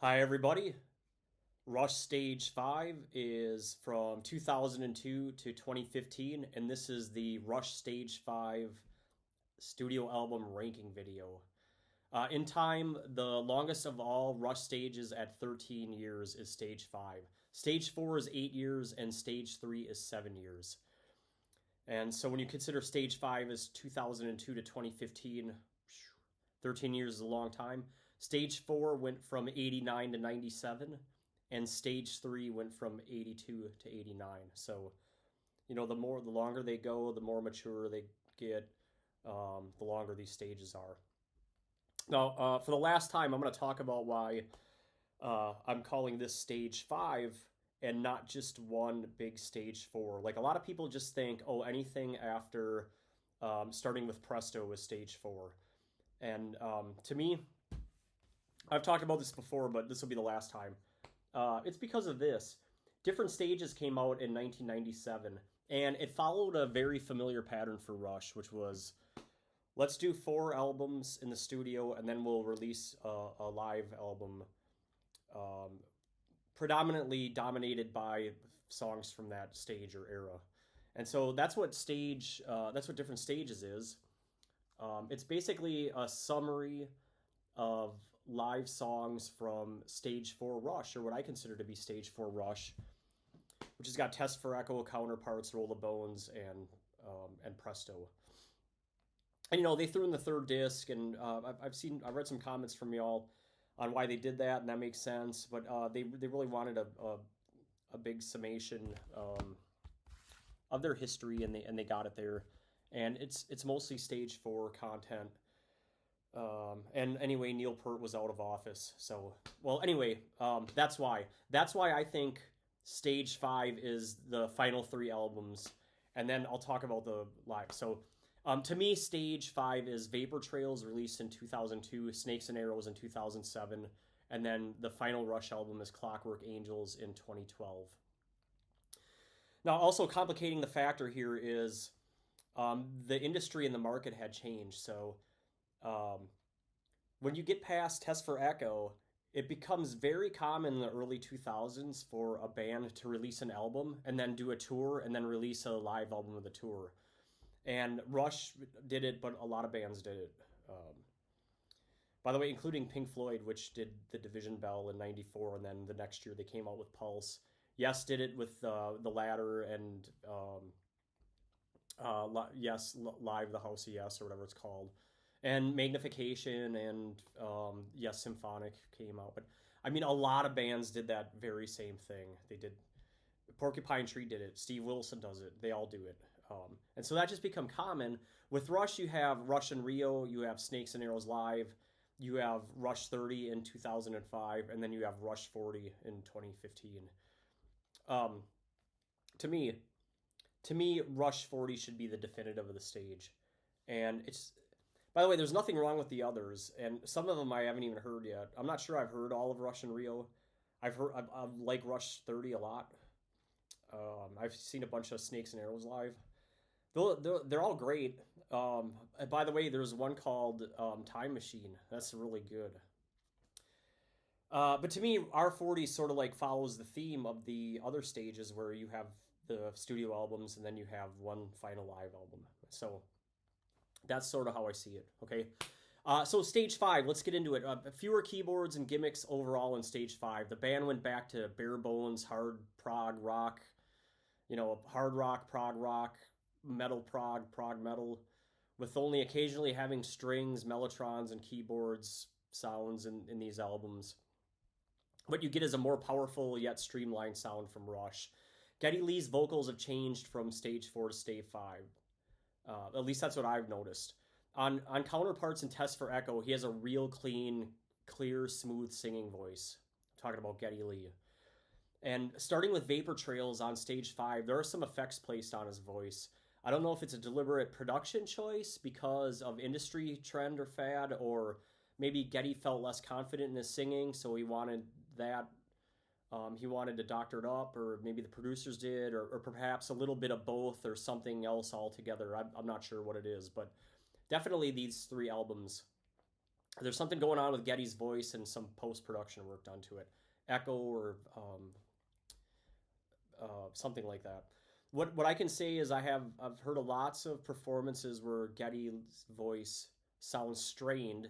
Hi, everybody. Rush Stage 5 is from 2002 to 2015, and this is the Rush Stage 5 studio album ranking video. In time, the longest of all Rush stages at 13 years is Stage 5. Stage 4 is 8 years, and Stage 3 is 7 years. And so when you consider Stage 5 as 2002 to 2015, 13 years is a long time. Stage 4 went from 89 to 97, and Stage 3 went from 82 to 89. So, the longer they go, the more mature they get, the longer these stages are. Now, for the last time, I'm going to talk about why I'm calling this Stage 5 and not just one big Stage 4. Like, a lot of people just think, oh, anything after starting with Presto is Stage 4. And to me, I've talked about this before, but this will be the last time. It's because of this. Different Stages came out in 1997, and it followed a very familiar pattern for Rush, which was let's do 4 albums in the studio, and then we'll release a live album, predominantly dominated by songs from that stage or era. And so that's what Different Stages is. It's basically a summary of live songs from Stage 4 Rush, or what I consider to be Stage 4 Rush, which has got Test for Echo, Counterparts, Roll the Bones, and Presto. And they threw in the third disc, and I've read some comments from y'all on why they did that, and that makes sense. But they really wanted a big summation of their history, and they got it there. And it's mostly Stage 4 content. And anyway, Neil Peart was out of office. So, well, anyway, that's why. That's why I think Stage 5 is the final 3 albums. And then I'll talk about the live. So, to me, Stage 5 is Vapor Trails, released in 2002, Snakes and Arrows in 2007, and then the final Rush album is Clockwork Angels in 2012. Now, also complicating the factor here is the industry and the market had changed. So, when you get past Test for Echo, it becomes very common in the early 2000s for a band to release an album and then do a tour and then release a live album of the tour. And Rush did it, but a lot of bands did it. By the way, including Pink Floyd, which did the Division Bell in '94, and then the next year they came out with Pulse. Yes did it with The Ladder and Yes, Live the House of Yes, or whatever it's called. And Magnification and Yes Symphonic came out. But I mean, a lot of bands did that very same thing. They did. Porcupine Tree did it. Steve Wilson does it. They all do it. And so that just become common. With Rush, you have Rush in Rio, you have Snakes and Arrows Live, you have Rush 30 in 2005, and then you have Rush 40 in 2015. Um, to me, Rush 40 should be the definitive of the stage. And it's, by the way, there's nothing wrong with the others, and some of them I haven't even heard yet. I'm not sure I've heard all of Rush in Rio. I like Rush 30 a lot. I've seen a bunch of Snakes and Arrows live. They're all great. By the way, there's one called Time Machine. That's really good. But to me, R40 sort of like follows the theme of the other stages where you have the studio albums and then you have one final live album. So that's sort of how I see it. Okay. So Stage 5, let's get into it. Fewer keyboards and gimmicks overall in Stage 5. The band went back to bare bones, hard prog rock, hard rock, prog rock, metal prog metal, with only occasionally having strings, mellotrons, and keyboards sounds in these albums. What you get is a more powerful yet streamlined sound from Rush. Geddy Lee's vocals have changed from Stage 4 to Stage 5. At least that's what I've noticed. On Counterparts and Test for Echo, he has a real clean, clear, smooth singing voice. I'm talking about Geddy Lee. And starting with Vapor Trails on Stage 5, there are some effects placed on his voice. I don't know if it's a deliberate production choice because of industry trend or fad, or maybe Geddy felt less confident in his singing, so he wanted that. He wanted to doctor it up, or maybe the producers did, or perhaps a little bit of both, or something else altogether. I'm not sure what it is, but definitely these 3 albums There's something going on with Getty's voice and some post production work done to it, echo or something like that. What I can say is I've heard lots of performances where Getty's voice sounds strained,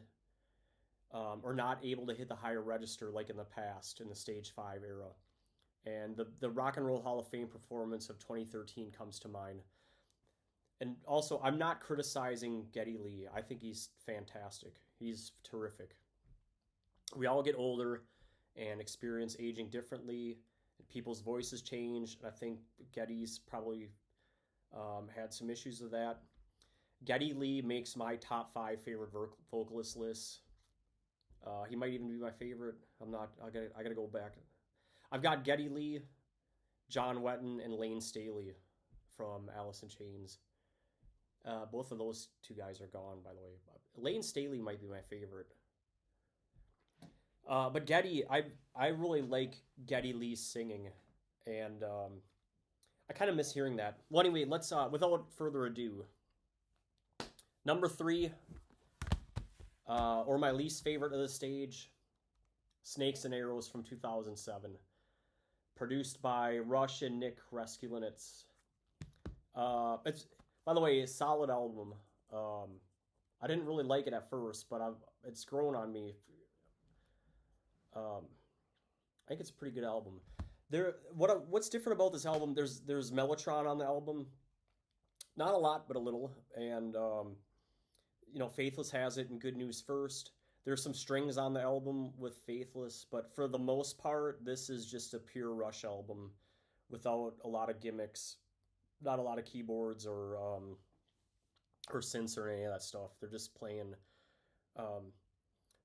or not able to hit the higher register like in the past in the Stage 5 era. And the Rock and Roll Hall of Fame performance of 2013 comes to mind. And also, I'm not criticizing Geddy Lee. I think he's fantastic. He's terrific. We all get older and experience aging differently. People's voices change. And I think Geddy's probably had some issues with that. Geddy Lee makes my top 5 favorite vocalist lists. He might even be my favorite. I'm not. I gotta go back. I've got Geddy Lee, John Wetton, and Lane Staley from Alice in Chains. Both of those two guys are gone, by the way. Lane Staley might be my favorite. But Geddy, I really like Geddy Lee's singing, and I kind of miss hearing that. Well, anyway, let's without further ado, number 3, or my least favorite of the stage, Snakes and Arrows from 2007, produced by Rush and Nick Reskulinets. It's, by the way, a solid album. I didn't really like it at first, but it's grown on me. I think it's a pretty good album. What's different about this album? There's mellotron on the album, not a lot, but a little, and Faithless has it, and Good News First. There's some strings on the album with Faithless, but for the most part, this is just a pure Rush album without a lot of gimmicks, not a lot of keyboards or synths or any of that stuff. They're just playing.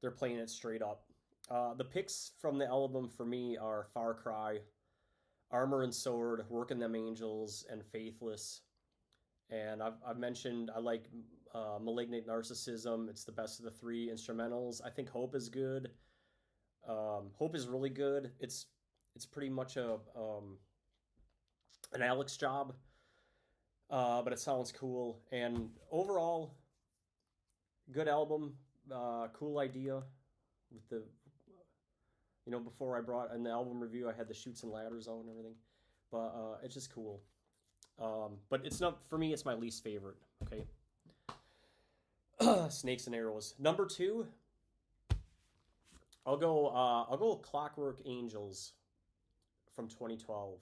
They're playing it straight up. The picks from the album for me are Far Cry, Armor and Sword, Working Them Angels, and Faithless. And I've mentioned I like Malignant Narcissism. It's the best of the 3 instrumentals. I think Hope is good. Hope is really good. It's pretty much an Alex job, but it sounds cool. And overall, good album. Cool idea with the, before I brought in the album review, I had the Chutes and Ladders out and everything, but it's just cool. But it's not, for me, it's my least favorite. Okay. Snakes and Arrows. Number 2, I'll go Clockwork Angels from 2012.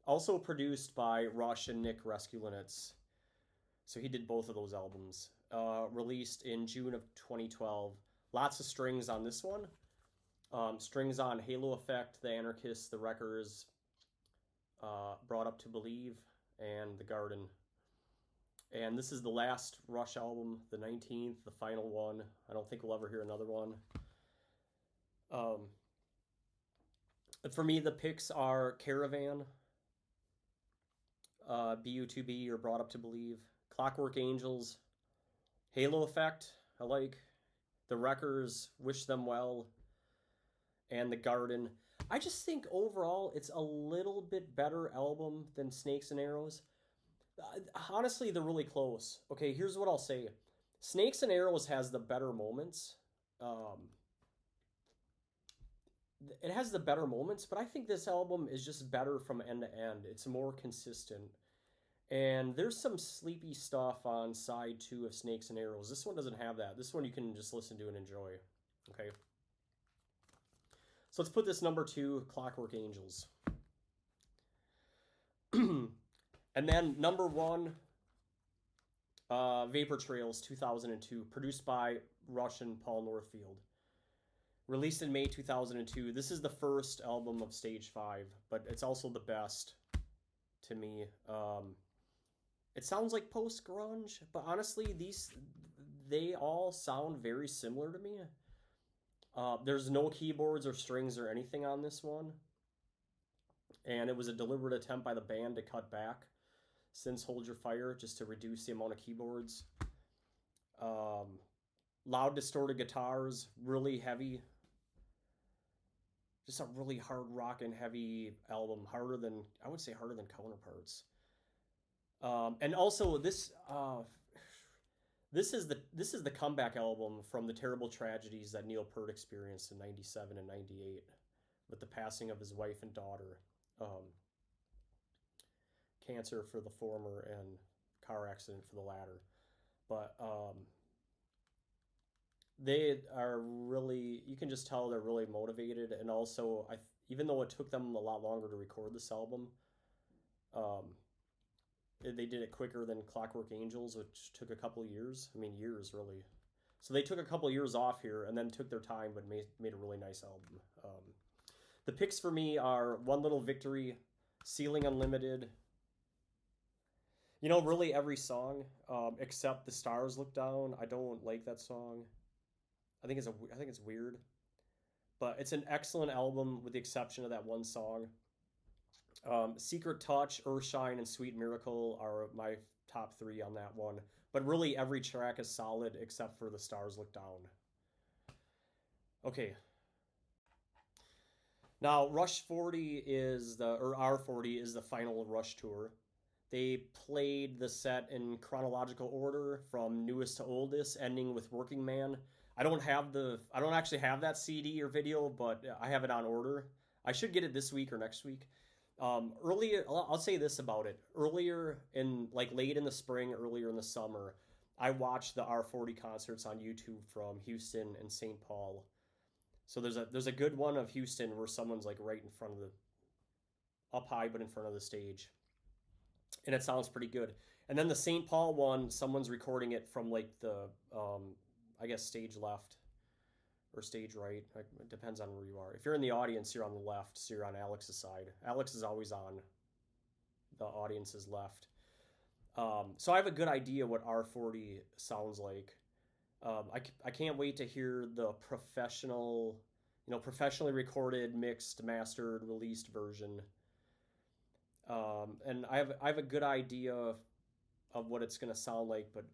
Also produced by Rush and Nick Reskulinets. So he did both of those albums. Released in June of 2012. Lots of strings on this one. Strings on Halo Effect, The Anarchists, The Wreckers, Brought Up to Believe, and The Garden. And this is the last Rush album, the 19th, the final one. I don't think we'll ever hear another one. For me, the picks are Caravan, BU2B, or Brought Up to Believe, Clockwork Angels, Halo Effect, I like, The Wreckers, Wish Them Well, and The Garden. I just think overall it's a little bit better album than Snakes and Arrows. Honestly, they're really close. Okay, here's what I'll say. Snakes and Arrows has the better moments. It has the better moments, but I think this album is just better from end to end. It's more consistent. And there's some sleepy stuff on side 2 of Snakes and Arrows. This one doesn't have that. This one you can just listen to and enjoy. Okay. So let's put this number 2, Clockwork Angels. And then number 1, Vapor Trails 2002, produced by Rush and Paul Northfield. Released in May 2002. This is the first album of Stage 5, but it's also the best to me. It sounds like post-grunge, but honestly, they all sound very similar to me. There's no keyboards or strings or anything on this one. And it was a deliberate attempt by the band to cut back since Hold Your Fire, just to reduce the amount of keyboards. Loud distorted guitars, really heavy. Just a really hard rock and heavy album, harder than Counterparts. And also this, this is the comeback album from the terrible tragedies that Neil Peart experienced in '97 and '98 with the passing of his wife and daughter, um, cancer for the former and car accident for the latter. But they are really, you can just tell they're really motivated, and also even though it took them a lot longer to record this album, um, they did it quicker than Clockwork Angels, which took a couple years. I mean, years really. So they took a couple years off here and then took their time, but made a really nice album. The picks for me are One Little Victory, Ceiling Unlimited. You know, really every song except The Stars Look Down. I don't like that song. I think it's weird, but it's an excellent album with the exception of that one song. Secret Touch, Earthshine, and Sweet Miracle are my top three on that one. But really, every track is solid except for The Stars Look Down. Okay. Now, Rush 40 is or R40 is the final Rush tour. They played the set in chronological order from newest to oldest, ending with Working Man. I don't actually have that CD or video, but I have it on order. I should get it this week or next week. Earlier, I'll say this about it. Earlier in like late in the spring, earlier in the summer, I watched the R40 concerts on YouTube from Houston and St. Paul. So there's a good one of Houston where someone's like right in front of the up high but in front of the stage. And it sounds pretty good. And then the St. Paul one, someone's recording it from like the I guess stage left or stage right. It depends on where you are. If you're in the audience, you're on the left, so you're on Alex's side. Alex is always on the audience's left. So I have a good idea what R40 sounds like. I can't wait to hear the professionally recorded, mixed, mastered, released version. And I have a good idea of what it's going to sound like, but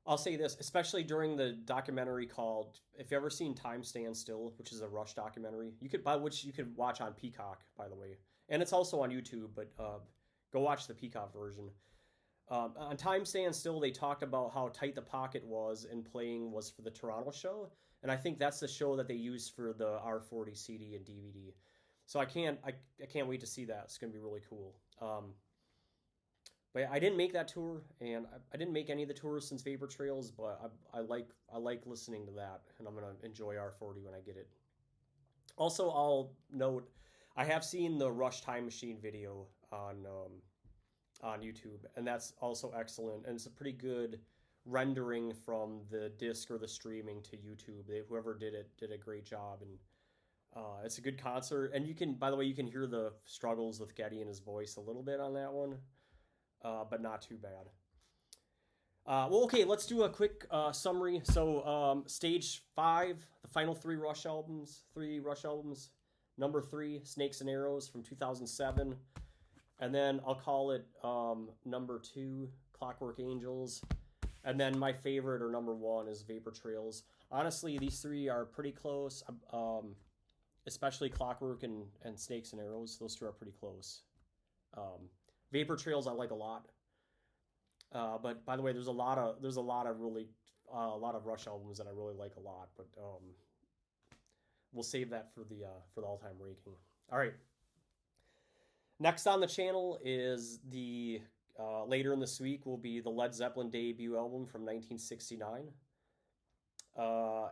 I'll say this, especially during the documentary called, if you've ever seen Time Stand Still, which is a Rush documentary, which you could watch on Peacock, by the way, and it's also on YouTube, but go watch the Peacock version. On Time Stand Still, they talked about how tight the pocket was and playing was for the Toronto show, and I think that's the show that they used for the R40 CD and DVD. So I can't wait to see that. It's gonna be really cool. But yeah, I didn't make that tour, and I didn't make any of the tours since Vapor Trails, but I like listening to that, and I'm gonna enjoy R40 when I get it. Also, I'll note I have seen the Rush Time Machine video on YouTube, and that's also excellent, and it's a pretty good rendering from the disc or the streaming to YouTube. Whoever did it did a great job, and it's a good concert. And by the way, you can hear the struggles with Geddy and his voice a little bit on that one. But not too bad. Well, okay, let's do a quick summary. So, stage 5, the final three Rush albums. Number 3, Snakes and Arrows from 2007. And then I'll call it number 2, Clockwork Angels. And then my favorite, or number 1, is Vapor Trails. Honestly, these three are pretty close, especially Clockwork and Snakes and Arrows. Those two are pretty close. Vapor Trails I like a lot, but by the way, there's a lot of Rush albums that I really like a lot. But we'll save that for the all-time ranking. All right. Next on the channel is the later in this week will be the Led Zeppelin debut album from 1969.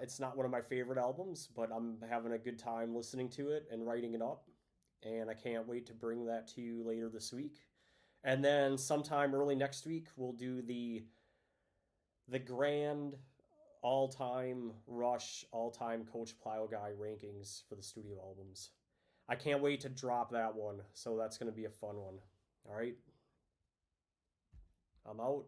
It's not one of my favorite albums, but I'm having a good time listening to it and writing it up, and I can't wait to bring that to you later this week. And then sometime early next week, we'll do the grand all-time Rush, all-time Coach Plowguy rankings for the studio albums. I can't wait to drop that one, so that's going to be a fun one. All right. I'm out.